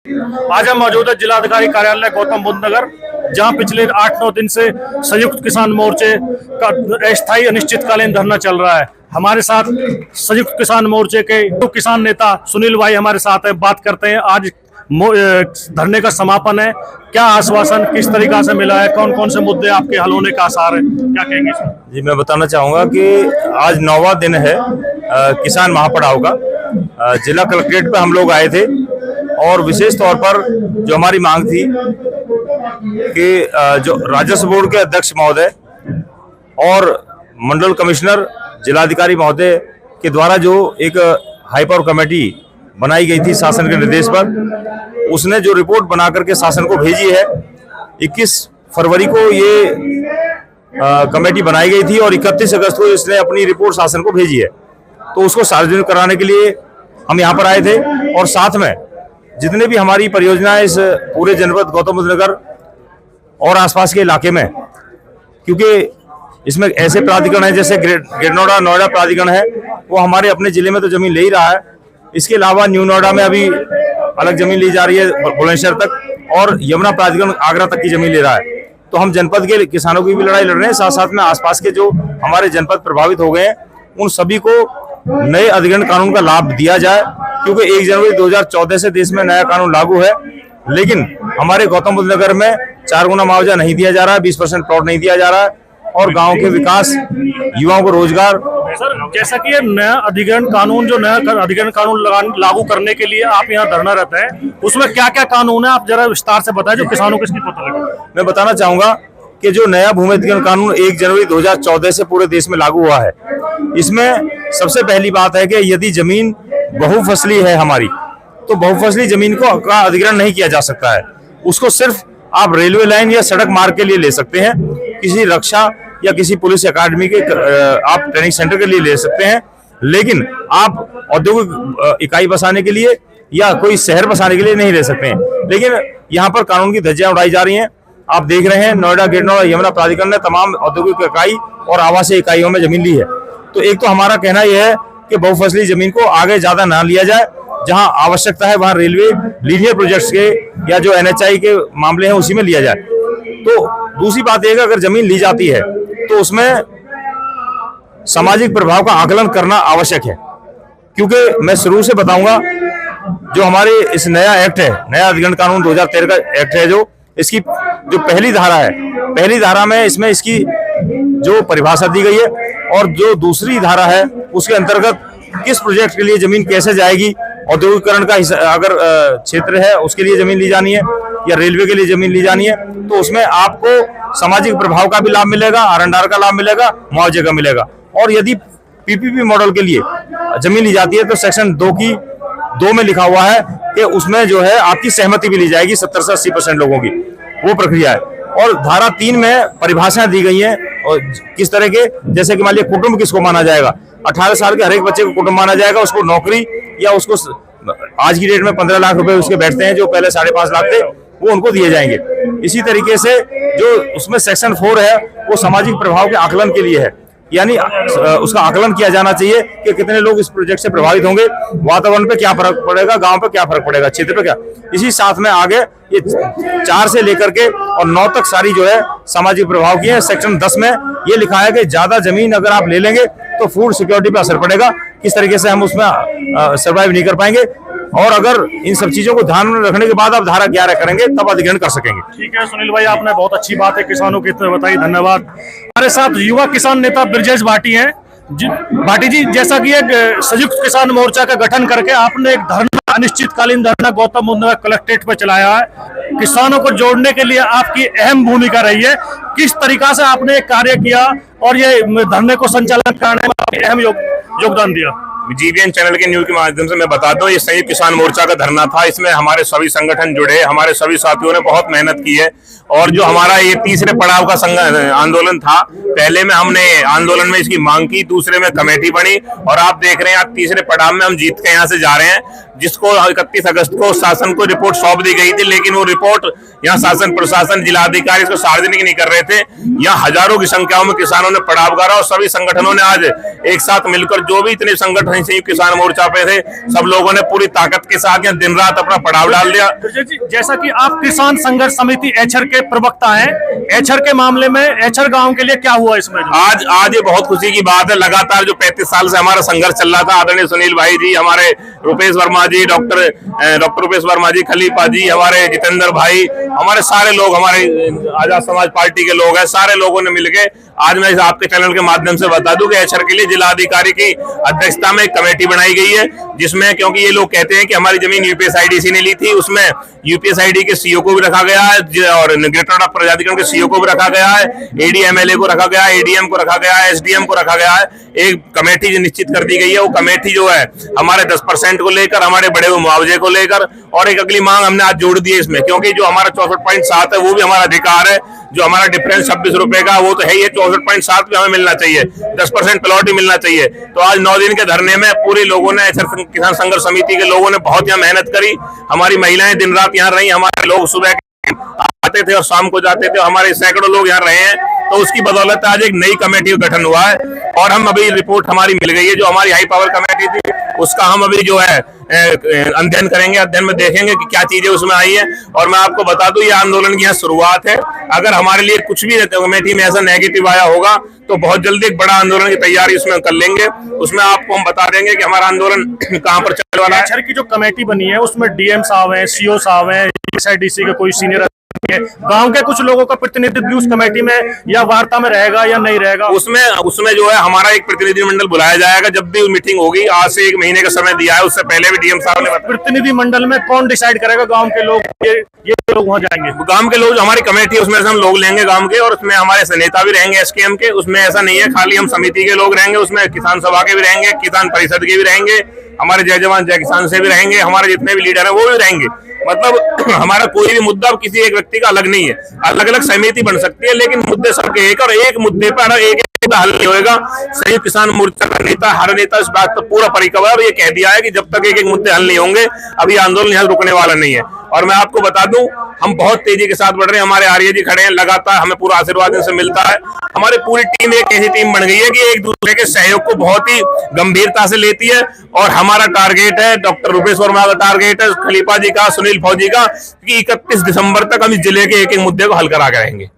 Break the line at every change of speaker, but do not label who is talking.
आज हम मौजूद है जिलाधिकारी कार्यालय गौतम बुद्ध नगर, जहां पिछले 8-9 दिन से संयुक्त किसान मोर्चे का अस्थायी अनिश्चितकालीन धरना चल रहा है। हमारे साथ संयुक्त किसान मोर्चे के किसान नेता सुनील भाई हमारे साथ हैं। बात करते हैं, आज धरने का समापन है, क्या आश्वासन किस तरीका से मिला है, कौन कौन से मुद्दे आपके हल होने का आसार है, क्या कहेंगे सर?
जी, मैं बताना चाहूँगा कि आज 9वां दिन है किसान महापड़ाव का। जिला कलेक्ट्रेट पे हम लोग आए थे और विशेष तौर पर जो हमारी मांग थी कि जो राजस्व बोर्ड के अध्यक्ष महोदय और मंडल कमिश्नर जिलाधिकारी महोदय के द्वारा जो एक हाई पावर कमेटी बनाई गई थी शासन के निर्देश पर, उसने जो रिपोर्ट बना करके शासन को भेजी है। 21 फरवरी को ये कमेटी बनाई गई थी और 31 अगस्त को इसने अपनी रिपोर्ट शासन को भेजी है। तो उसको सार्वजनिक कराने के लिए हम यहाँ पर आए थे और साथ में जितने भी हमारी परियोजनाएं इस पूरे जनपद गौतम बुद्ध नगर और आसपास के इलाके में, क्योंकि इसमें ऐसे प्राधिकरण है जैसे ग्रेटर नोएडा प्राधिकरण है, वो हमारे अपने जिले में तो जमीन ले ही रहा है। इसके अलावा न्यू नोएडा में अभी अलग जमीन ली जा रही है बुलंदशहर तक, और यमुना प्राधिकरण आगरा तक की जमीन ले रहा है। तो हम जनपद के किसानों की भी लड़ाई लड़ रहे हैं, साथ साथ में आसपास के जो हमारे जनपद प्रभावित हो गए हैं उन सभी को नए अधिग्रहण कानून का लाभ दिया जाए, क्योंकि 1 जनवरी 2014 से देश में नया कानून लागू है, लेकिन हमारे गौतम बुद्ध नगर में 4 गुना मुआवजा नहीं दिया जा रहा है, 20% प्लॉट नहीं दिया जा रहा है, और गांव के विकास, युवाओं को रोजगार।
सर, जैसा कि ये नया अधिग्रहण कानून लागू करने के लिए आप यहाँ धरना रहते हैं, उसमें क्या क्या कानून है, आप जरा विस्तार से बताएं जो किसानों को इसकी पता लगे।
मैं बताना चाहूंगा कि जो नया भूमि अधिग्रहण कानून 1 जनवरी 2014 से पूरे देश में लागू हुआ है, इसमें सबसे पहली बात है कि यदि जमीन बहुफसली है हमारी, तो बहुफसली जमीन को का अधिग्रहण नहीं किया जा सकता है। उसको सिर्फ आप रेलवे लाइन या सड़क मार्ग के लिए ले सकते हैं, किसी रक्षा या किसी पुलिस अकादमी के आप ट्रेनिंग सेंटर के लिए ले सकते हैं, लेकिन आप औद्योगिक इकाई बसाने के लिए या कोई शहर बसाने के लिए नहीं ले सकते हैं। लेकिन यहाँ पर कानून की धज्जियां उड़ाई जा रही हैं। आप देख रहे हैं, नोएडा, ग्रेटर नोएडा, यमुना प्राधिकरण ने तमाम औद्योगिक इकाई और आवासीय इकाइयों में जमीन ली है। तो एक तो हमारा कहना यह है कि बहुफसली जमीन को आगे ज्यादा ना लिया जाए, जहां आवश्यकता है वहां रेलवे लीनियर प्रोजेक्ट्स के या जो NHI के मामले हैं उसी में लिया जाए। तो दूसरी बात यह है कि अगर जमीन ली जाती है तो उसमें सामाजिक प्रभाव का आकलन करना आवश्यक है, क्योंकि मैं शुरू से बताऊंगा, जो हमारे इस नया एक्ट है, नया अधिग्रहण कानून 2013 का एक्ट है, जो इसकी जो पहली धारा है, पहली धारा में इसमें इसकी जो परिभाषा दी गई है, और जो दूसरी धारा है उसके अंतर्गत किस प्रोजेक्ट के लिए जमीन कैसे जाएगी, औद्योगिकरण का अगर क्षेत्र है उसके लिए जमीन ली जानी है या रेलवे के लिए जमीन ली जानी है, तो उसमें आपको सामाजिक प्रभाव का भी लाभ मिलेगा, R&R का लाभ मिलेगा, मुआवजे का मिलेगा। और यदि PPP मॉडल के लिए जमीन ली जाती है तो सेक्शन 2 में लिखा हुआ है कि उसमें जो है आपकी सहमति भी ली जाएगी 70 से 80% लोगों की, वो प्रक्रिया है। और धारा 3 में परिभाषाएं दी गई हैं और किस तरह के, जैसे कि मान लिया कुटुंब किसको माना जाएगा, 18 साल के हर एक बच्चे को कुटुंब माना जाएगा, उसको नौकरी या उसको आज की डेट में 15 लाख रुपए उसके बैठते हैं, जो पहले 5.5 लाख थे, वो उनको दिए जाएंगे। इसी तरीके से जो उसमें सेक्शन 4 है वो सामाजिक प्रभाव के आकलन के लिए है, यानी उसका आकलन किया जाना चाहिए कि कितने लोग इस प्रोजेक्ट से प्रभावित होंगे, वातावरण पे क्या फर्क पड़ेगा, गांव पे क्या फर्क पड़ेगा, क्षेत्र पे क्या। इसी साथ में आगे ये 4 से लेकर के और 9 तक सारी जो है सामाजिक प्रभाव की है। सेक्शन 10 में ये लिखा है कि ज्यादा जमीन अगर आप ले लेंगे तो फूड सिक्योरिटी पे असर पड़ेगा, किस तरीके से हम उसमें सर्वाइव नहीं कर पाएंगे, और अगर इन सब चीजों को ध्यान में रखने के बाद आप धारा 11 करेंगे तब अधिग्रहण कर सकेंगे।
ठीक है सुनील भाई, आपने बहुत अच्छी बात है किसानों की बताई, धन्यवाद। हमारे साथ युवा किसान नेता ब्रजेश भाटी हैं। भाटी जी, जैसा कि एक संयुक्त किसान मोर्चा का गठन करके आपने एक धरना, अनिश्चितकालीन धरना गौतम बुद्ध नगर कलेक्ट्रेट पर चलाया है, किसानों को जोड़ने के लिए आपकी अहम भूमिका रही है। किस तरीका से आपने कार्य किया और ये धरने को संचालन करने में अहम योगदान दिया?
GBN चैनल के न्यूज के माध्यम से मैं बता दूं, ये संयुक्त किसान मोर्चा का धरना था। इसमें हमारे सभी संगठन जुड़े, हमारे सभी साथियों ने बहुत मेहनत की है, और जो हमारा ये तीसरे पड़ाव का आंदोलन था, पहले में हमने आंदोलन में इसकी मांग की, दूसरे में कमेटी बनी, और आप देख रहे हैं आप तीसरे पड़ाव में हम जीत के यहाँ से जा रहे हैं, जिसको 31 अगस्त को शासन को रिपोर्ट सौंप दी गई थी, लेकिन वो रिपोर्ट यहाँ शासन प्रशासन जिलाधिकारी इसको सार्वजनिक नहीं कर रहे थे। यहाँ हजारों की संख्याओं में किसानों संगठनों ने पड़ाव करा और सभी संगठनों ने आज एक साथ मिलकर, जो भी इतने संगठन संयुक्त किसान मोर्चा पे थे, सब लोगों ने पूरी ताकत के साथ यहाँ दिन रात अपना पड़ाव डाल दिया।
जी, जैसा कि आप किसान संघर्ष समिति एचर के प्रवक्ता हैं, एचर के मामले में एचर गांव के लिए क्या हुआ इसमें?
आज ये बहुत खुशी की बात है। लगातार जो 35 साल से हमारा संघर्ष चल रहा था, आदरणीय सुनील भाई जी, हमारे रुपेश वर्मा जी, डॉक्टर रुपेश वर्मा जी, खलीफा जी, हमारे जितेंद्र भाई, हमारे सारे लोग, हमारे आजाद समाज पार्टी के लोग हैं, सारे लोगों ने मिलकर आज मैं आपके चैनल के माध्यम से बता दूं कि एचर के लिए जिलाधिकारी की अध्यक्षता में एक कमेटी बनाई गई है, जिसमें, क्योंकि ये लोग कहते हैं कि हमारी जमीन यूपीएसआईडीसी ने ली थी, उसमें यूपीएसआईडी के सीईओ को भी रखा गया है और ग्रेटर नोएडा प्राधिकरण के सीईओ को भी रखा गया है, एडीएमएलए को रखा गया है, एडीएम को रखा गया है, एसडीएम को रखा गया है। एक कमेटी जो निश्चित कर दी गई है, वो कमेटी जो है हमारे 10% को लेकर, हमारे बढ़े हुए मुआवजे को लेकर, और एक अगली मांग हमने आज जोड़ दी है इसमें, क्योंकि जो हमारा 64.7 है वो भी हमारा अधिकार है। जो हमारा डिफरेंस 26 रुपए का वो तो है ही, 64.7 पे हमें मिलना चाहिए, 10% प्लॉट ही मिलना चाहिए। तो आज 9 दिन के धरने में पूरे लोगों ने, किसान संघर्ष समिति के लोगों ने बहुत यहाँ मेहनत करी। हमारी महिलाएं दिन रात यहाँ रही, हमारे लोग सुबह आते थे और शाम को जाते थे, हमारे सैकड़ों लोग यहाँ रहे हैं। तो उसकी बदौलत आज एक नई कमेटी का गठन हुआ है और हम अभी रिपोर्ट हमारी मिल गई है, जो हमारी हाई पावर कमेटी थी, उसका हम अभी जो है अध्ययन करेंगे, अध्ययन में देखेंगे कि क्या चीजें उसमें आई है। और मैं आपको बता दूं, ये आंदोलन की यहाँ शुरुआत है। अगर हमारे लिए कुछ भी कमेटी में ऐसा नेगेटिव आया होगा तो बहुत जल्दी एक बड़ा आंदोलन की तैयारी उसमें कर लेंगे। उसमें आपको हम बता देंगे कि हमारा आंदोलन कहाँ पर चलने वाला है।
एचर की जो कमेटी बनी है उसमें डीएम साहब हैं, सीओ साहब हैं, यूपीएसआईडीसी के कोई सीनियर गांव के कुछ लोगों का प्रतिनिधित्व भी उस कमेटी में या वार्ता में रहेगा या नहीं रहेगा?
उसमें जो है हमारा एक प्रतिनिधिमंडल बुलाया जाएगा जब भी मीटिंग होगी। आज से 1 महीने का समय दिया है, उससे पहले भी डीएम साहब ने बताया।
प्रतिनिधिमंडल में कौन डिसाइड करेगा? गांव के लोग, ये लोग वहां जाएंगे?
गांव के लोग, जो हमारी कमेटी है उसमें से हम लोग लेंगे गांव के, और उसमें हमारे नेता भी रहेंगे एसकेएम के। उसमें ऐसा नहीं है खाली हम समिति के लोग रहेंगे, उसमें किसान सभा के भी रहेंगे, किसान परिषद के भी रहेंगे, हमारे जय जवान जय किसान से भी रहेंगे, हमारे जितने भी लीडर हैं वो भी रहेंगे। मतलब हमारा कोई भी मुद्दा किसी एक व्यक्ति का अलग नहीं है। अलग अलग समिति बन सकती है, लेकिन मुद्दे सबके एक, और एक मुद्दे पर एक हल नहीं होगा। संयुक्त किसान मोर्चा का नेता, हर नेता इस बात पर पूरा परिपक्व है और ये कह दिया है कि जब तक एक एक मुद्दे हल नहीं होंगे अभी आंदोलन यहाँ रुकने वाला नहीं है। और मैं आपको बता दूं, हम बहुत तेजी के साथ बढ़ रहे हैं। हमारे आर्य जी खड़े हैं, लगातार हमें पूरा आशीर्वाद इनसे मिलता है। हमारी पूरी टीम एक ऐसी टीम बन गई है कि एक दूसरे के सहयोग को बहुत ही गंभीरता से लेती है। और हमारा टारगेट है, डॉक्टर रुपेश वर्मा का टारगेट है, खलीफा जी का, सुनील फौजी का, कि 31 दिसंबर तक हम इस जिले के एक एक मुद्दे को हल करा के रहेंगे।